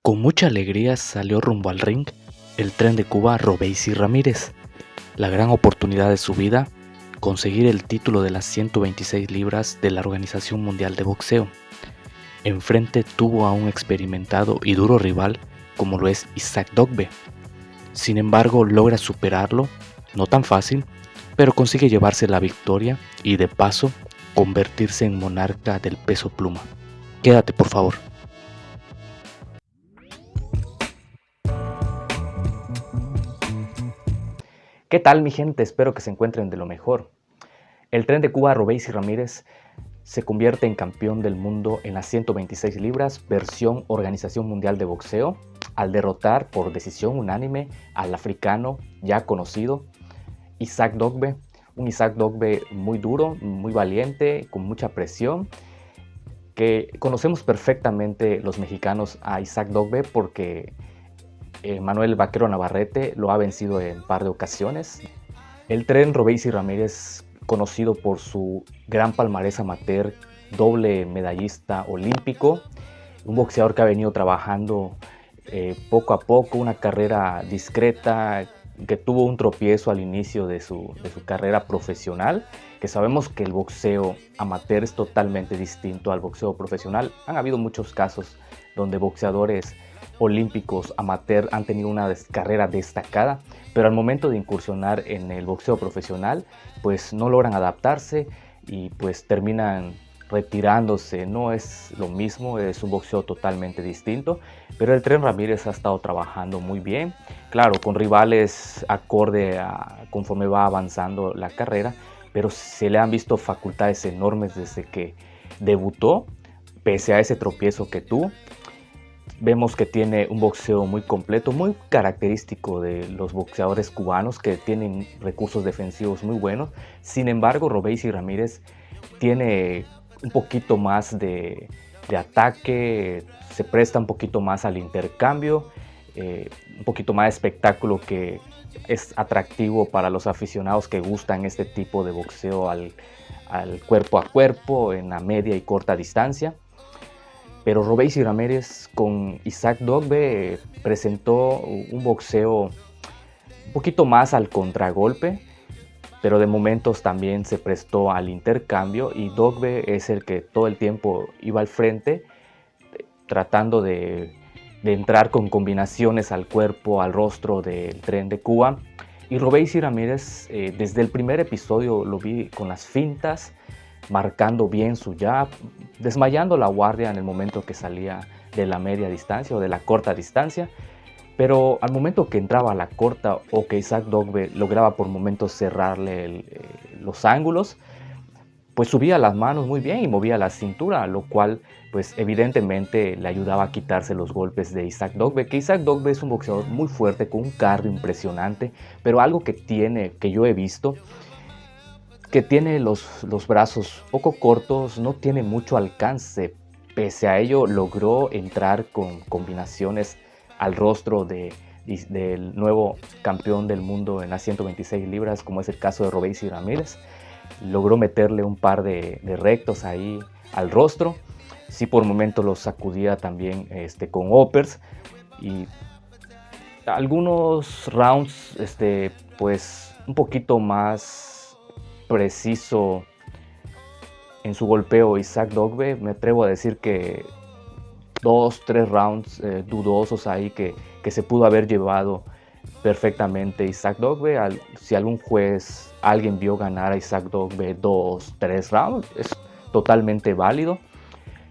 Con mucha alegría salió rumbo al ring el Tren de Cuba Robeisy Ramírez. La gran oportunidad de su vida, conseguir el título de las 126 libras de la Organización Mundial de Boxeo. Enfrente tuvo a un experimentado y duro rival como lo es Isaac Dogboe. Sin embargo, logra superarlo, no tan fácil, pero consigue llevarse la victoria y de paso convertirse en monarca del peso pluma. Quédate, por favor. ¿Qué tal, mi gente? Espero que se encuentren de lo mejor. El Tren de Cuba Robeisy Ramírez se convierte en campeón del mundo en las 126 libras, versión Organización Mundial de Boxeo, al derrotar por decisión unánime al africano ya conocido Isaac Dogboe. Un Isaac Dogboe muy duro, muy valiente, con mucha presión, que conocemos perfectamente los mexicanos a Isaac Dogboe porque Manuel Vaquero Navarrete lo ha vencido en un par de ocasiones. El Tren Robeisy Ramírez, conocido por su gran palmarés amateur, doble medallista olímpico, un boxeador que ha venido trabajando poco a poco, una carrera discreta, que tuvo un tropiezo al inicio de su carrera profesional, que sabemos que el boxeo amateur es totalmente distinto al boxeo profesional. Han habido muchos casos donde boxeadores olímpicos amateur han tenido una carrera destacada, pero al momento de incursionar en el boxeo profesional, pues no logran adaptarse y pues terminan retirándose. No es lo mismo, es un boxeo totalmente distinto, pero el Tren Ramírez ha estado trabajando muy bien, claro, con rivales acorde a conforme va avanzando la carrera, pero se le han visto facultades enormes desde que debutó, pese a ese tropiezo que tuvo. Vemos que tiene un boxeo muy completo, muy característico de los boxeadores cubanos, que tienen recursos defensivos muy buenos. Sin embargo, Robeisy Ramírez tiene un poquito más de ataque, se presta un poquito más al intercambio, un poquito más de espectáculo, que es atractivo para los aficionados que gustan este tipo de boxeo al cuerpo a cuerpo, en la media y corta distancia. Pero Robeisy Ramírez con Isaac Dogboe presentó un boxeo un poquito más al contragolpe, pero de momentos también se prestó al intercambio, y Dogboe es el que todo el tiempo iba al frente, tratando de entrar con combinaciones al cuerpo, al rostro del Tren de Cuba. Y Robeisy Ramírez, desde el primer episodio lo vi con las fintas, marcando bien su jab, desmayando la guardia en el momento que salía de la media distancia o de la corta distancia, pero al momento que entraba a la corta o que Isaac Dogboe lograba por momentos cerrarle los ángulos, pues subía las manos muy bien y movía la cintura, lo cual pues evidentemente le ayudaba a quitarse los golpes de Isaac Dogboe, que Isaac Dogboe es un boxeador muy fuerte, con un cardio impresionante, pero algo que tiene, que yo he visto, que tiene los brazos poco cortos, no tiene mucho alcance. Pese a ello, logró entrar con combinaciones al rostro del nuevo campeón del mundo en las 126 libras, como es el caso de Robeisy Ramírez. Logró meterle un par de rectos ahí al rostro. Sí, por momentos los sacudía también con uppers, y algunos rounds pues un poquito más preciso en su golpeo Isaac Dogboe. Me atrevo a decir que 2-3 rounds dudosos ahí que se pudo haber llevado perfectamente Isaac Dogboe. Si algún juez, alguien vio ganar a Isaac Dogboe 2-3 rounds, es totalmente válido.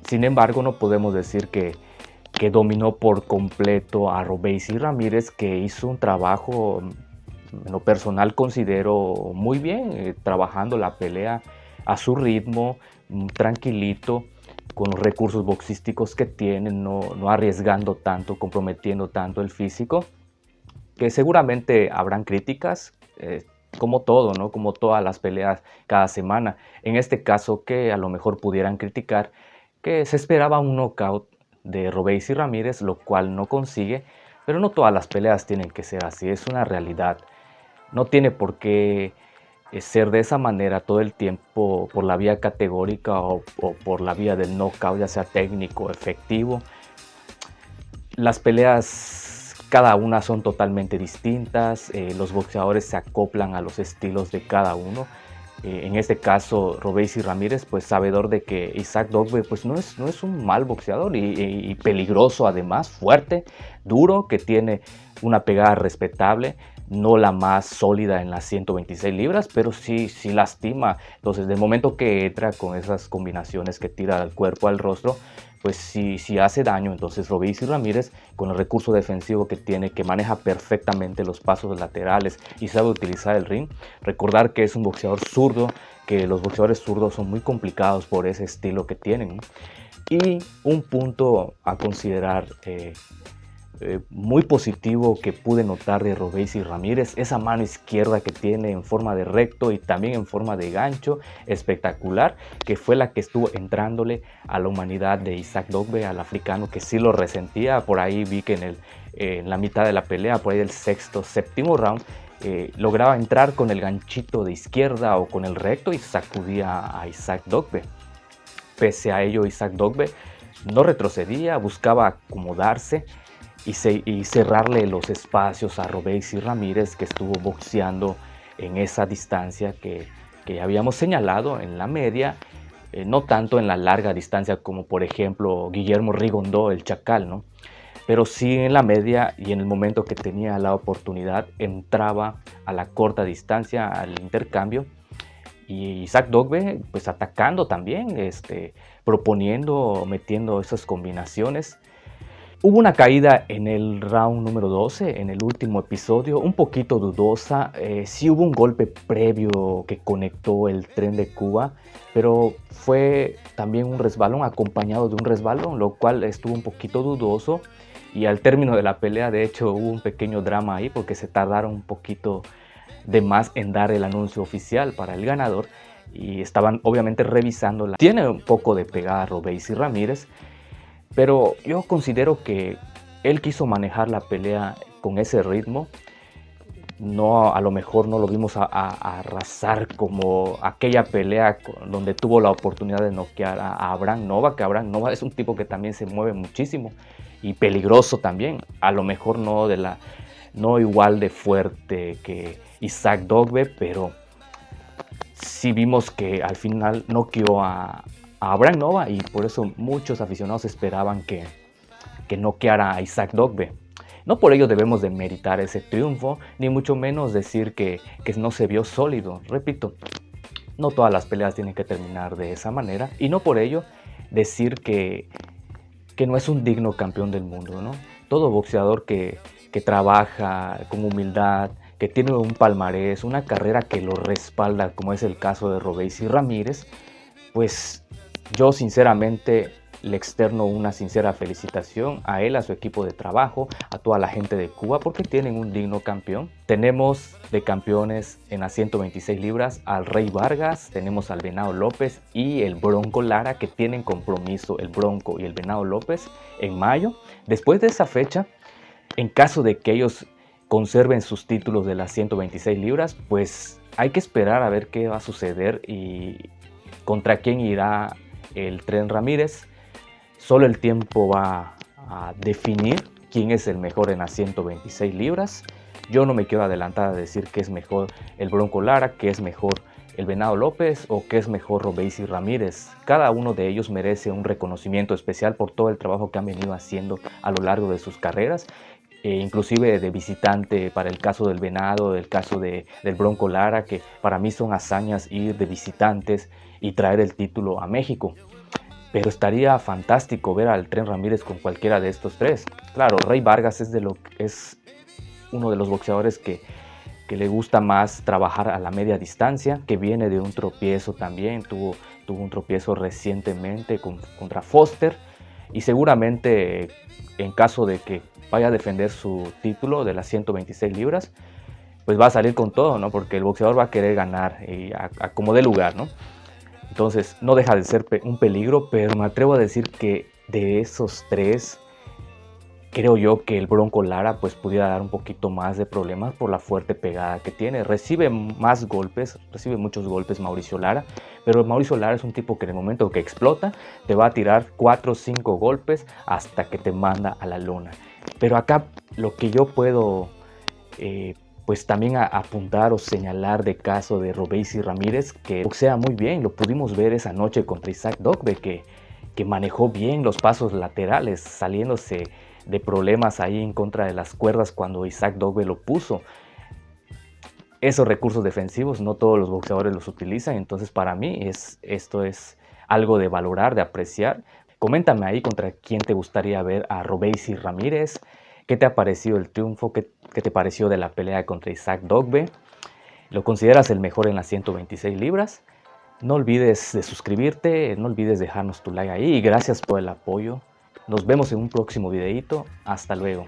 Sin embargo, no podemos decir que dominó por completo a Robeisy Ramírez, que hizo un trabajo, en lo personal considero muy bien, trabajando la pelea a su ritmo, tranquilito, con los recursos boxísticos que tiene, no arriesgando tanto, comprometiendo tanto el físico, que seguramente habrán críticas, como todo, ¿no? Como todas las peleas cada semana. En este caso, que a lo mejor pudieran criticar que se esperaba un knockout de Robeisy Ramírez, lo cual no consigue, pero no todas las peleas tienen que ser así, es una realidad. No tiene por qué ser de esa manera todo el tiempo, por la vía categórica o por la vía del knockout, ya sea técnico, efectivo. Las peleas, cada una son totalmente distintas, los boxeadores se acoplan a los estilos de cada uno. En este caso, Robeisy Ramírez, pues sabedor de que Isaac Dogboe pues no es un mal boxeador y peligroso además, fuerte, duro, que tiene una pegada respetable, no la más sólida en las 126 libras, pero sí lastima. Entonces, del momento que entra con esas combinaciones que tira al cuerpo, al rostro, pues sí hace daño. Entonces Robeisy Ramírez, con el recurso defensivo que tiene, que maneja perfectamente los pasos laterales y sabe utilizar el ring, recordar que es un boxeador zurdo, que los boxeadores zurdos son muy complicados por ese estilo que tienen, ¿no? Y un punto a considerar muy positivo que pude notar de Robeisy Ramírez, esa mano izquierda que tiene en forma de recto y también en forma de gancho, espectacular, que fue la que estuvo entrándole a la humanidad de Isaac Dogboe, al africano, que sí lo resentía. Por ahí vi que en la mitad de la pelea, por ahí del sexto, séptimo round, lograba entrar con el ganchito de izquierda o con el recto y sacudía a Isaac Dogboe. Pese a ello, Isaac Dogboe no retrocedía, buscaba acomodarse y cerrarle los espacios a Robeisy Ramírez, que estuvo boxeando en esa distancia que habíamos señalado, en la media, no tanto en la larga distancia como por ejemplo Guillermo Rigondó, el Chacal, ¿no? Pero sí en la media, y en el momento que tenía la oportunidad entraba a la corta distancia, al intercambio, y Isaac Dogboe pues atacando también, proponiendo, metiendo esas combinaciones. Hubo una caída en el round número 12, en el último episodio, un poquito dudosa. Sí hubo un golpe previo que conectó el Tren de Cuba, pero fue también un resbalón acompañado de un resbalón, lo cual estuvo un poquito dudoso. Y al término de la pelea, de hecho, hubo un pequeño drama ahí porque se tardaron un poquito de más en dar el anuncio oficial para el ganador y estaban obviamente revisándola. Tiene un poco de pegada Robeisy Ramírez, pero yo considero que él quiso manejar la pelea con ese ritmo. No, a lo mejor no lo vimos a arrasar como aquella pelea donde tuvo la oportunidad de noquear a Abraham Nova, que Abraham Nova es un tipo que también se mueve muchísimo y peligroso también. A lo mejor no igual de fuerte que Isaac Dogboe, pero sí vimos que al final noqueó a Abraham Nova y por eso muchos aficionados esperaban que noqueara a Isaac Dogboe. No por ello debemos de meritar ese triunfo, ni mucho menos decir que no se vio sólido. Repito, no todas las peleas tienen que terminar de esa manera y no por ello decir que no es un digno campeón del mundo, ¿no? Todo boxeador que trabaja con humildad, que tiene un palmarés, una carrera que lo respalda, como es el caso de Robeisy Ramírez, pues yo sinceramente le externo una sincera felicitación a él, a su equipo de trabajo, a toda la gente de Cuba, porque tienen un digno campeón. Tenemos de campeones en las 126 libras al Rey Vargas, tenemos al Venado López y el Bronco Lara, que tienen compromiso el Bronco y el Venado López en mayo. Después de esa fecha, en caso de que ellos conserven sus títulos de las 126 libras, pues hay que esperar a ver qué va a suceder y contra quién irá el Tren Ramírez. Solo el tiempo va a definir quién es el mejor en las 126 libras. Yo no me quiero adelantar a decir que es mejor el Bronco Lara, que es mejor el Venado López o que es mejor Robeisy Ramírez. Cada uno de ellos merece un reconocimiento especial por todo el trabajo que han venido haciendo a lo largo de sus carreras. Inclusive de visitante para el caso del Venado, el caso del Bronco Lara, que para mí son hazañas ir de visitantes y traer el título a México. Pero estaría fantástico ver al Tren Ramírez con cualquiera de estos tres. Claro, Rey Vargas es uno de los boxeadores que le gusta más trabajar a la media distancia, que viene de un tropiezo también, tuvo un tropiezo recientemente contra Foster, y seguramente en caso de que vaya a defender su título de las 126 libras, pues va a salir con todo, ¿no? Porque el boxeador va a querer ganar y a como dé lugar, ¿no? Entonces no deja de ser un peligro, pero me atrevo a decir que de esos tres, creo yo que el Bronco Lara pues pudiera dar un poquito más de problemas por la fuerte pegada que tiene. Recibe más golpes, recibe muchos golpes Mauricio Lara, pero Mauricio Lara es un tipo que en el momento que explota te va a tirar 4 o 5 golpes hasta que te manda a la lona. Pero acá lo que yo puedo pues también apuntar o señalar de caso de Robeisy Ramírez, que boxea muy bien, lo pudimos ver esa noche contra Isaac Dogbe, que manejó bien los pasos laterales, saliéndose de problemas ahí en contra de las cuerdas cuando Isaac Dogbe lo puso. Esos recursos defensivos no todos los boxeadores los utilizan, entonces para mí esto es algo de valorar, de apreciar. Coméntame ahí contra quién te gustaría ver a Robeisy Ramírez, qué te ha parecido el triunfo, qué te pareció de la pelea contra Isaac Dogbe, ¿lo consideras el mejor en las 126 libras? No olvides de suscribirte, no olvides dejarnos tu like ahí y gracias por el apoyo. Nos vemos en un próximo videito. Hasta luego.